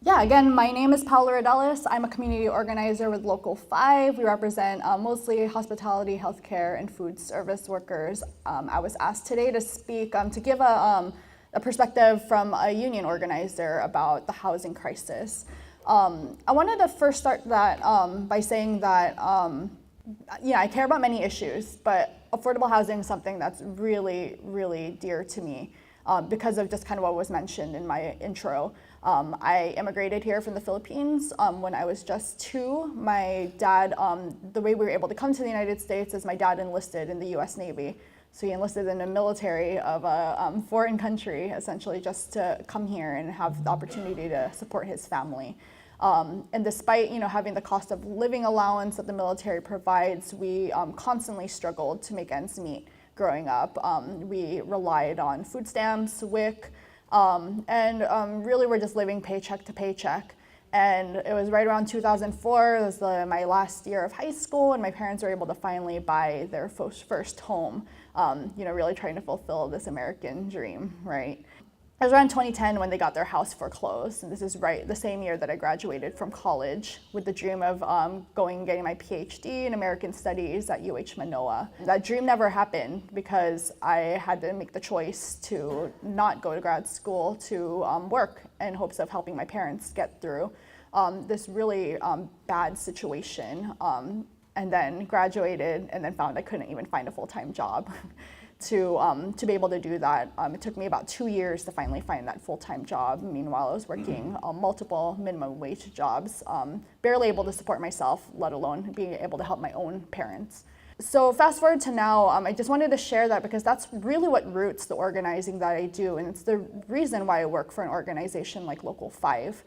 Yeah, again, my name is Paola Rodelas. I'm a community organizer with Local 5. We represent mostly hospitality, healthcare, and food service workers. I was asked today to speak, to give a perspective from a union organizer about the housing crisis. I wanted to first start that by saying that, I care about many issues, but affordable housing is something that's really, really dear to me because of just kind of what was mentioned in my intro. I immigrated here from the Philippines when I was just 2. My dad, the way we were able to come to the United States is my dad enlisted in the US Navy. So he enlisted in the military of a foreign country, essentially just to come here and have the opportunity to support his family. And despite having the cost of living allowance that the military provides, we constantly struggled to make ends meet growing up. We relied on food stamps, WIC, and really we're just living paycheck to paycheck. And it was right around 2004, it was my last year of high school, and my parents were able to finally buy their first home, really trying to fulfill this American dream, right? It was around 2010 when they got their house foreclosed, and this is right the same year that I graduated from college with the dream of getting my PhD in American Studies at UH Manoa. That dream never happened because I had to make the choice to not go to grad school to work in hopes of helping my parents get through this really bad situation, and then graduated and then found I couldn't even find a full-time job. To be able to do that. It took me about 2 years to finally find that full-time job. Meanwhile, I was working multiple minimum wage jobs, barely able to support myself, let alone being able to help my own parents. So fast forward to now, I just wanted to share that because that's really what roots the organizing that I do, and it's the reason why I work for an organization like Local 5.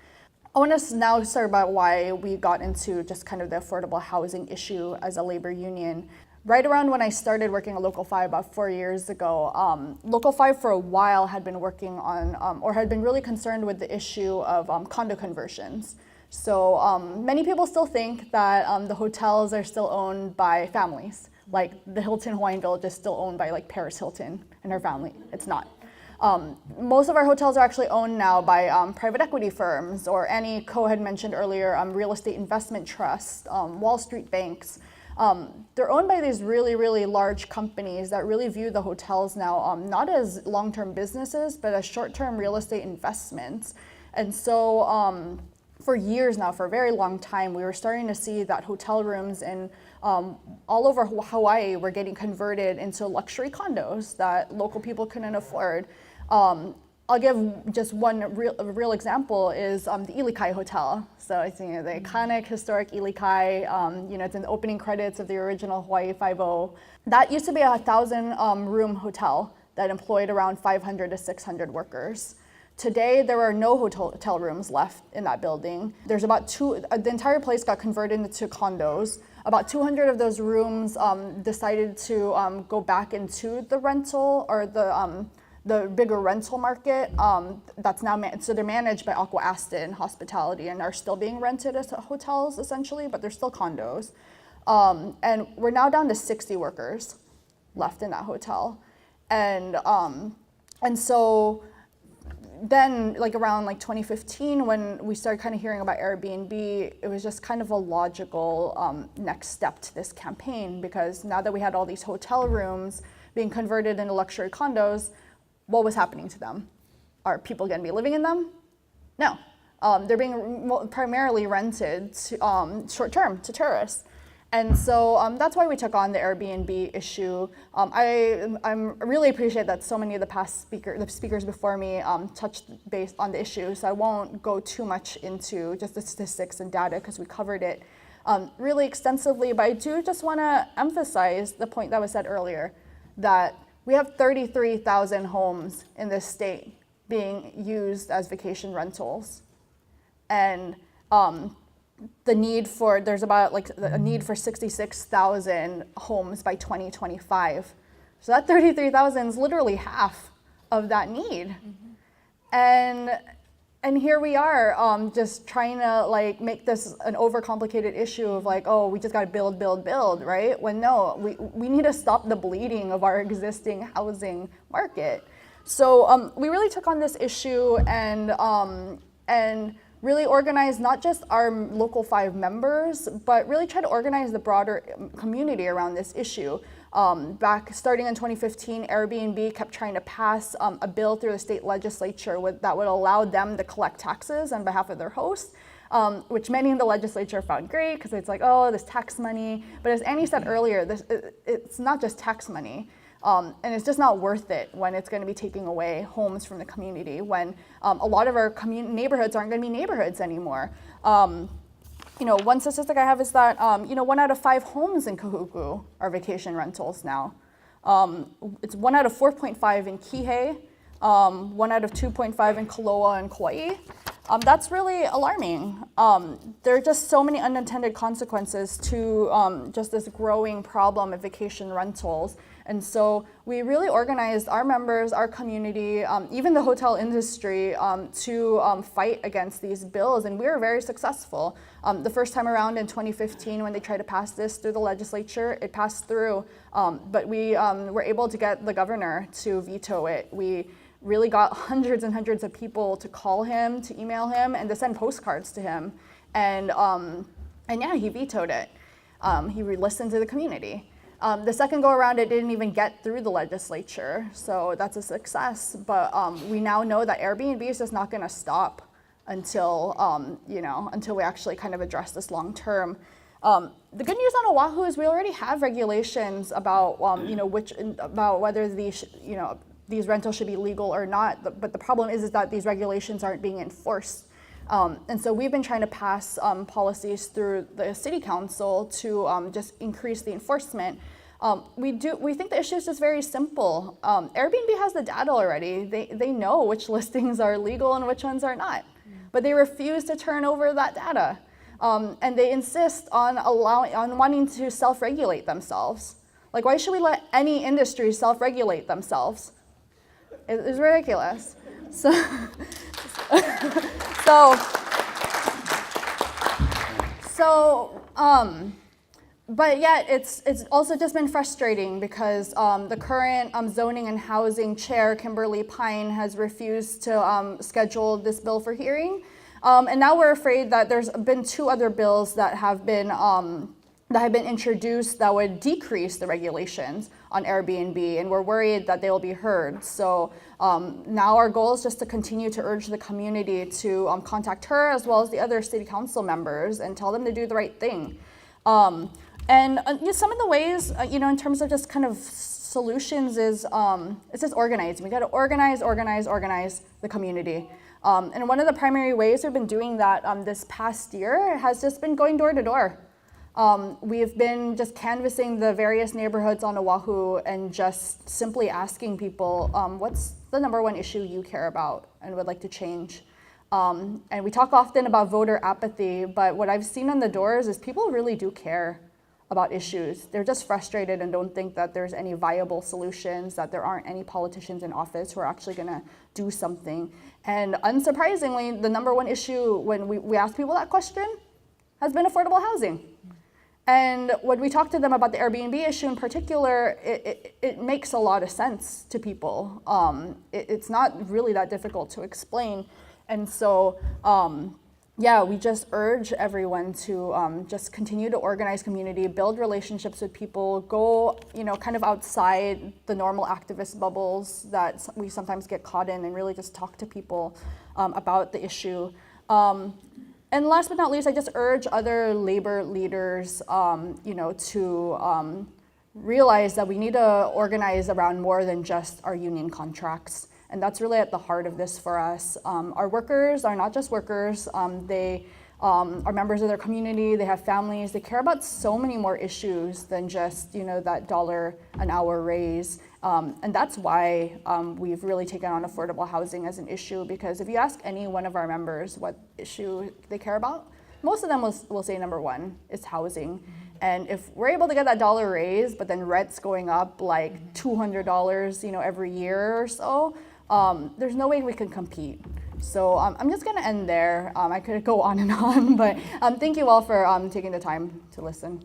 I want to now start about why we got into just kind of the affordable housing issue as a labor union. Right around when I started working at Local 5 about 4 years ago, Local 5 for a while had been working on, or had been really concerned with the issue of condo conversions. So many people still think that the hotels are still owned by families. Like the Hilton Hawaiian Village is still owned by like Paris Hilton and her family. It's not. Most of our hotels are actually owned now by private equity firms, or Annie Ko had mentioned earlier, real estate investment trusts, Wall Street banks. They're owned by these really, really large companies that really view the hotels now not as long-term businesses, but as short-term real estate investments. And so for years now, for a very long time, we were starting to see that hotel rooms in all over Hawaii were getting converted into luxury condos that local people couldn't afford. I'll give just one real example is the Ilikai Hotel. So it's the iconic historic Ilikai. It's in the opening credits of the original Hawaii Five-0. That used to be a 1,000-room hotel that employed around 500 to 600 workers. Today, there are no hotel rooms left in that building. There's about the entire place got converted into condos. About 200 of those rooms decided to go back into the rental or the bigger rental market. That's now so they're managed by Aqua Aston Hospitality and are still being rented as hotels essentially, but they're still condos. And we're now down to 60 workers left in that hotel, and so then around 2015 when we started kind of hearing about Airbnb, it was just kind of a logical next step to this campaign, because now that we had all these hotel rooms being converted into luxury condos, what was happening to them? Are people going to be living in them? No. They're being primarily rented to, short-term to tourists. And so that's why we took on the Airbnb issue. I really appreciate that so many of the speakers before me touched base on the issue, so I won't go too much into just the statistics and data because we covered it really extensively, but I do just want to emphasize the point that was said earlier, that we have 33,000 homes in this state being used as vacation rentals. And there's about a need for 66,000 homes by 2025. So that 33,000 is literally half of that need. Mm-hmm. And here we are just trying to make this an overcomplicated issue of we just got to build, right? When no, we need to stop the bleeding of our existing housing market. So we really took on this issue, and and really organize not just our local 5 members, but really try to organize the broader community around this issue. Back starting in 2015, Airbnb kept trying to pass a bill through the state legislature that would allow them to collect taxes on behalf of their hosts, which many in the legislature found great because it's like, oh, this tax money. But as Annie said earlier, it's not just tax money. And it's just not worth it when it's going to be taking away homes from the community, when a lot of our neighborhoods aren't going to be neighborhoods anymore. One statistic I have is that 1 out of 5 homes in Kahuku are vacation rentals now. It's 1 out of 4.5 in Kihei, 1 out of 2.5 in Kaloa and Kauai. That's really alarming. There are just so many unintended consequences to just this growing problem of vacation rentals. And so we really organized our members, our community, even the hotel industry to fight against these bills, and we were very successful. The first time around in 2015 when they tried to pass this through the legislature, it passed through, but we were able to get the governor to veto it. We really got hundreds and hundreds of people to call him, to email him, and to send postcards to him. And yeah, he vetoed it. He listened to the community. The second go around, it didn't even get through the legislature, so that's a success. But we now know that Airbnb is just not going to stop until until we actually kind of address this long term. The good news on Oahu is we already have regulations about about whether these rentals should be legal or not. But the problem is that these regulations aren't being enforced. And so we've been trying to pass policies through the city council to just increase the enforcement. We think the issue is just very simple. Airbnb has the data already. They know which listings are legal and which ones are not, but they refuse to turn over that data. And they insist on wanting to self-regulate themselves. Like, why should we let any industry self-regulate themselves? It's ridiculous. But yet it's also just been frustrating because the current zoning and housing chair, Kimberly Pine, has refused to schedule this bill for hearing. And now we're afraid that there's been 2 other bills that have been introduced that would decrease the regulations on Airbnb, and we're worried that they will be heard. So now our goal is just to continue to urge the community to contact her as well as the other city council members and tell them to do the right thing. And some of the ways, in terms of just kind of solutions is it's just organizing. We got to organize the community. And one of the primary ways we've been doing that this past year has just been going door to door. We've been just canvassing the various neighborhoods on Oahu and just simply asking people, what's the number 1 issue you care about and would like to change? And we talk often about voter apathy, but what I've seen on the doors is people really do care about issues. They're just frustrated and don't think that there's any viable solutions, that there aren't any politicians in office who are actually going to do something. And unsurprisingly, the number 1 issue when we ask people that question has been affordable housing. And when we talk to them about the Airbnb issue in particular, it makes a lot of sense to people. It's not really that difficult to explain. And so, we just urge everyone to just continue to organize community, build relationships with people, go, kind of outside the normal activist bubbles that we sometimes get caught in, and really just talk to people about the issue. And last but not least, I just urge other labor leaders, to realize that we need to organize around more than just our union contracts. And that's really at the heart of this for us. Our workers are not just workers. They are members of their community. They have families. They care about so many more issues than just, that $1 an hour raise. And that's why we've really taken on affordable housing as an issue, because if you ask any one of our members what issue they care about, most of them will say number 1 is housing. And if we're able to get that $1 raise, but then rent's going up like $200, every year or so, there's no way we can compete. So I'm just going to end there. I could go on and on, but thank you all for taking the time to listen.